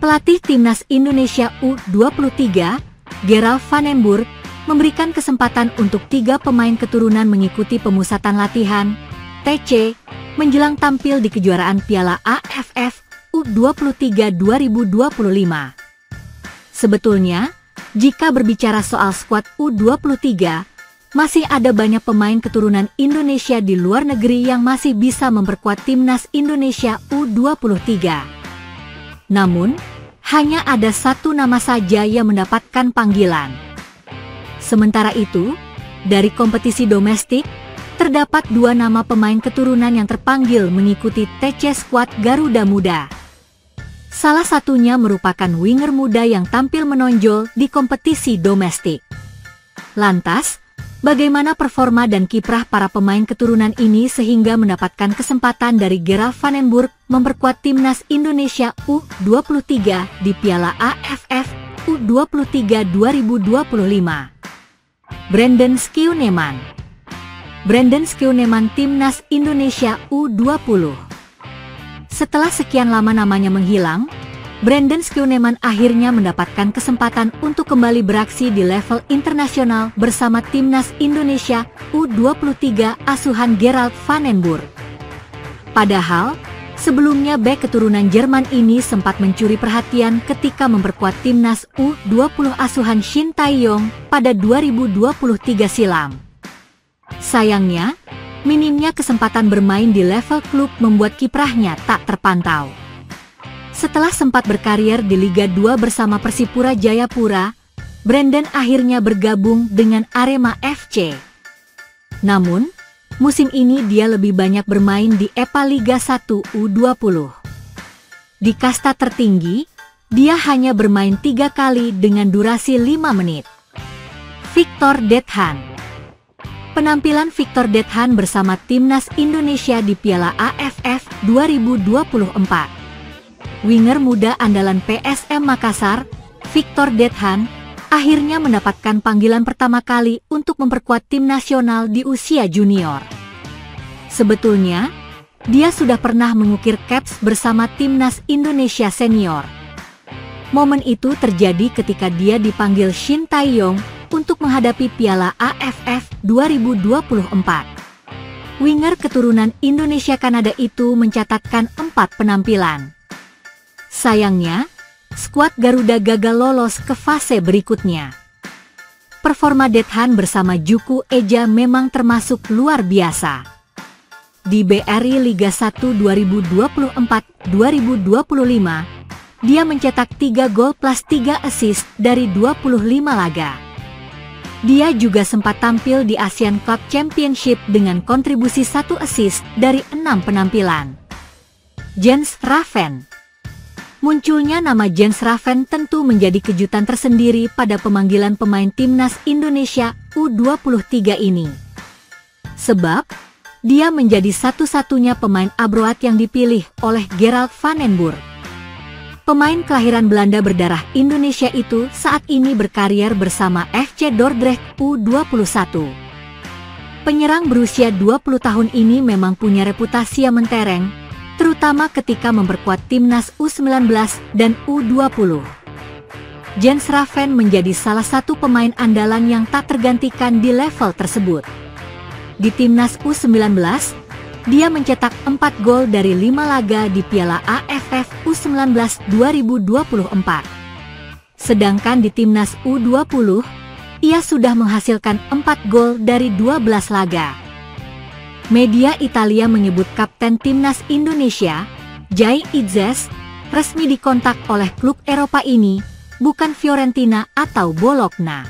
Pelatih Timnas Indonesia U23, Gerald van den Burg, memberikan kesempatan untuk 3 pemain keturunan mengikuti pemusatan latihan (TC) menjelang tampil di kejuaraan Piala AFF U23 2025. Sebetulnya, jika berbicara soal skuad U23, masih ada banyak pemain keturunan Indonesia di luar negeri yang masih bisa memperkuat Timnas Indonesia U23. Namun, hanya ada satu nama saja yang mendapatkan panggilan. Sementara itu, dari kompetisi domestik, terdapat 2 nama pemain keturunan yang terpanggil mengikuti TC skuad Garuda Muda. Salah satunya merupakan winger muda yang tampil menonjol di kompetisi domestik. Lantas, bagaimana performa dan kiprah para pemain keturunan ini sehingga mendapatkan kesempatan dari Gerald van den Burg memperkuat Timnas Indonesia U23 di Piala AFF U23 2025? Brandon Schooneman. Brandon Schooneman, Timnas Indonesia U20. Setelah sekian lama namanya menghilang, Brandon Schooneman akhirnya mendapatkan kesempatan untuk kembali beraksi di level internasional bersama Timnas Indonesia U23 asuhan Gerald van den Burg. Padahal, sebelumnya bek keturunan Jerman ini sempat mencuri perhatian ketika memperkuat Timnas U20 asuhan Shin Tae-yong pada 2023 silam. Sayangnya, minimnya kesempatan bermain di level klub membuat kiprahnya tak terpantau. Setelah sempat berkarier di Liga 2 bersama Persipura Jayapura, Brandon akhirnya bergabung dengan Arema FC. Namun, musim ini dia lebih banyak bermain di EPA Liga 1 U20. Di kasta tertinggi, dia hanya bermain 3 kali dengan durasi 5 menit. Victor Dethan. Penampilan Victor Dethan bersama Timnas Indonesia di Piala AFF 2024. Winger muda andalan PSM Makassar, Victor Dethan, akhirnya mendapatkan panggilan pertama kali untuk memperkuat tim nasional di usia junior. Sebetulnya, dia sudah pernah mengukir caps bersama Timnas Indonesia senior. Momen itu terjadi ketika dia dipanggil Shin Tae-yong untuk menghadapi Piala AFF 2024. Winger keturunan Indonesia-Kanada itu mencatatkan 4 penampilan. Sayangnya, skuad Garuda gagal lolos ke fase berikutnya. Performa Dethan bersama Juku Eja memang termasuk luar biasa. Di BRI Liga 1 2024-2025, dia mencetak 3 gol plus 3 assist dari 25 laga. Dia juga sempat tampil di Asian Club Championship dengan kontribusi 1 assist dari 6 penampilan. Jens Raven. Munculnya nama Jens Raven tentu menjadi kejutan tersendiri pada pemanggilan pemain Timnas Indonesia U23 ini. Sebab, dia menjadi satu-satunya pemain abroad yang dipilih oleh Gerald van den Burg. Pemain kelahiran Belanda berdarah Indonesia itu saat ini berkarier bersama FC Dordrecht U21. Penyerang berusia 20 tahun ini memang punya reputasi yang mentereng, terutama ketika memperkuat Timnas U19 dan U20. Jens Raven menjadi salah satu pemain andalan yang tak tergantikan di level tersebut. Di Timnas U19, dia mencetak 4 gol dari 5 laga di Piala AFF U19 2024. Sedangkan di Timnas U20, ia sudah menghasilkan 4 gol dari 12 laga. Media Italia menyebut kapten Timnas Indonesia, Jai Itzes, resmi dikontak oleh klub Eropa ini, bukan Fiorentina atau Bologna.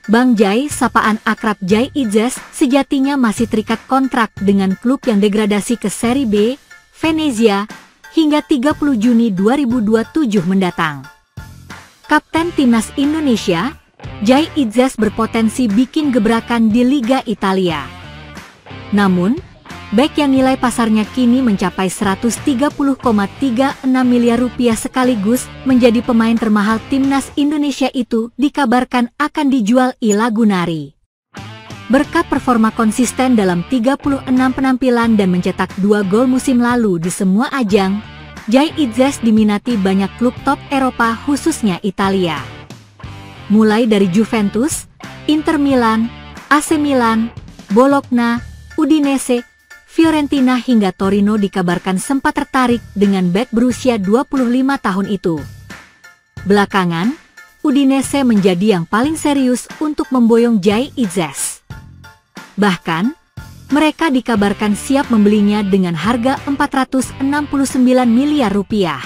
Bang Jai, sapaan akrab Jai Itzes, sejatinya masih terikat kontrak dengan klub yang degradasi ke Serie B, Venezia, hingga 30 Juni 2027 mendatang. Kapten Timnas Indonesia, Jai Itzes berpotensi bikin gebrakan di Liga Italia. Namun, bek yang nilai pasarnya kini mencapai 130,36 miliar rupiah sekaligus menjadi pemain termahal Timnas Indonesia itu dikabarkan akan dijual Ila Gunari. Berkat performa konsisten dalam 36 penampilan dan mencetak 2 gol musim lalu di semua ajang, Jai Idzes diminati banyak klub top Eropa khususnya Italia. Mulai dari Juventus, Inter Milan, AC Milan, Bologna, Udinese, Fiorentina hingga Torino dikabarkan sempat tertarik dengan bek berusia 25 tahun itu. Belakangan, Udinese menjadi yang paling serius untuk memboyong Jai Idzes. Bahkan, mereka dikabarkan siap membelinya dengan harga 469 miliar rupiah.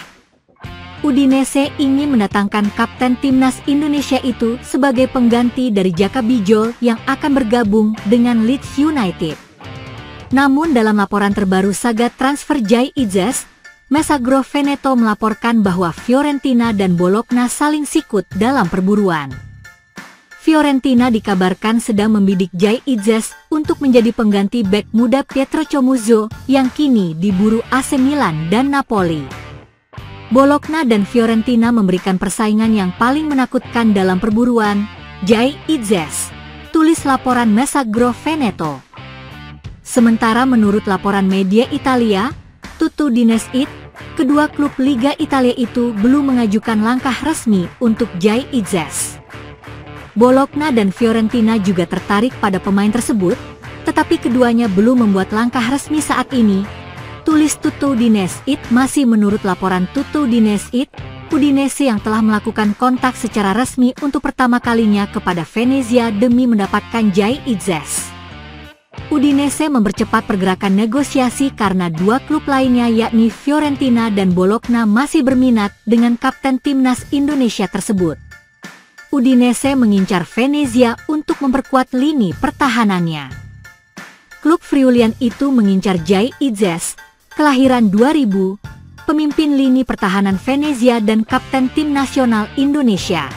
Udinese ingin mendatangkan kapten timnas Indonesia itu sebagai pengganti dari Jaka Bijol yang akan bergabung dengan Leeds United. Namun dalam laporan terbaru saga transfer Jai Idzes, Messaggero Veneto melaporkan bahwa Fiorentina dan Bologna saling sikut dalam perburuan. Fiorentina dikabarkan sedang membidik Jai Idzes untuk menjadi pengganti bek muda Pietro Comuzzo yang kini diburu AC Milan dan Napoli. Bologna dan Fiorentina memberikan persaingan yang paling menakutkan dalam perburuan Jai Idzes, tulis laporan Messaggero Veneto. Sementara menurut laporan media Italia, Tutto di Next, kedua klub Liga Italia itu belum mengajukan langkah resmi untuk Jai Idzes. Bologna dan Fiorentina juga tertarik pada pemain tersebut, tetapi keduanya belum membuat langkah resmi saat ini, tulis Tutto di Next. Masih menurut laporan Tutto di Next, Udinese yang telah melakukan kontak secara resmi untuk pertama kalinya kepada Venezia demi mendapatkan Jai Idzes. Udinese mempercepat pergerakan negosiasi karena dua klub lainnya yakni Fiorentina dan Bologna masih berminat dengan kapten timnas Indonesia tersebut. Udinese mengincar Venezia untuk memperkuat lini pertahanannya. Klub Friulian itu mengincar Jai Idzes, kelahiran 2000, pemimpin lini pertahanan Venezia dan kapten tim nasional Indonesia.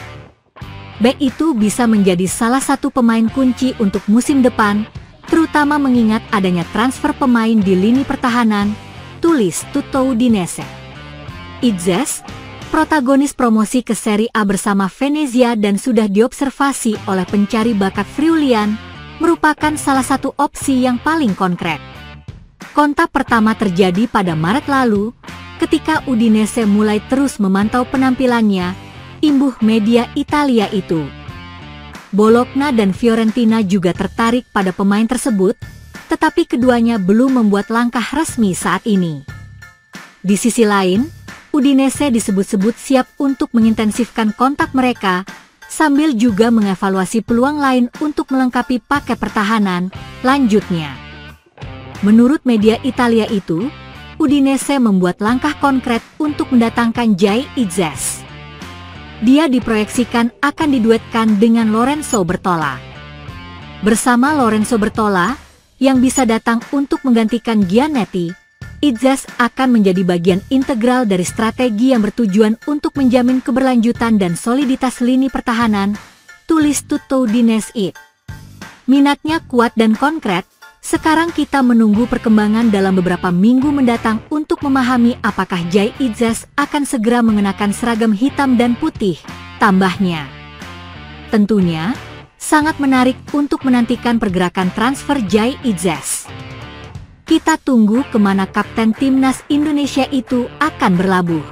Bek itu bisa menjadi salah satu pemain kunci untuk musim depan, terutama mengingat adanya transfer pemain di lini pertahanan, tulis Tutto Udinese. Idzes, protagonis promosi ke Serie A bersama Venezia dan sudah diobservasi oleh pencari bakat Friulian, merupakan salah satu opsi yang paling konkret. Kontak pertama terjadi pada Maret lalu, ketika Udinese mulai terus memantau penampilannya, imbuh media Italia itu. Bologna dan Fiorentina juga tertarik pada pemain tersebut, tetapi keduanya belum membuat langkah resmi saat ini. Di sisi lain, Udinese disebut-sebut siap untuk mengintensifkan kontak mereka, sambil juga mengevaluasi peluang lain untuk melengkapi paket pertahanan, lanjutnya. Menurut media Italia itu, Udinese membuat langkah konkret untuk mendatangkan Jai Idzes. Dia diproyeksikan akan diduetkan dengan Lorenzo Bertola. Bersama Lorenzo Bertola, yang bisa datang untuk menggantikan Giannetti, Idzes akan menjadi bagian integral dari strategi yang bertujuan untuk menjamin keberlanjutan dan soliditas lini pertahanan, tulis Tutto di Next. Minatnya kuat dan konkret, sekarang kita menunggu perkembangan dalam beberapa minggu mendatang untuk memahami apakah Jai Idzes akan segera mengenakan seragam hitam dan putih, tambahnya. Tentunya, sangat menarik untuk menantikan pergerakan transfer Jai Idzes. Kita tunggu kemana kapten timnas Indonesia itu akan berlabuh.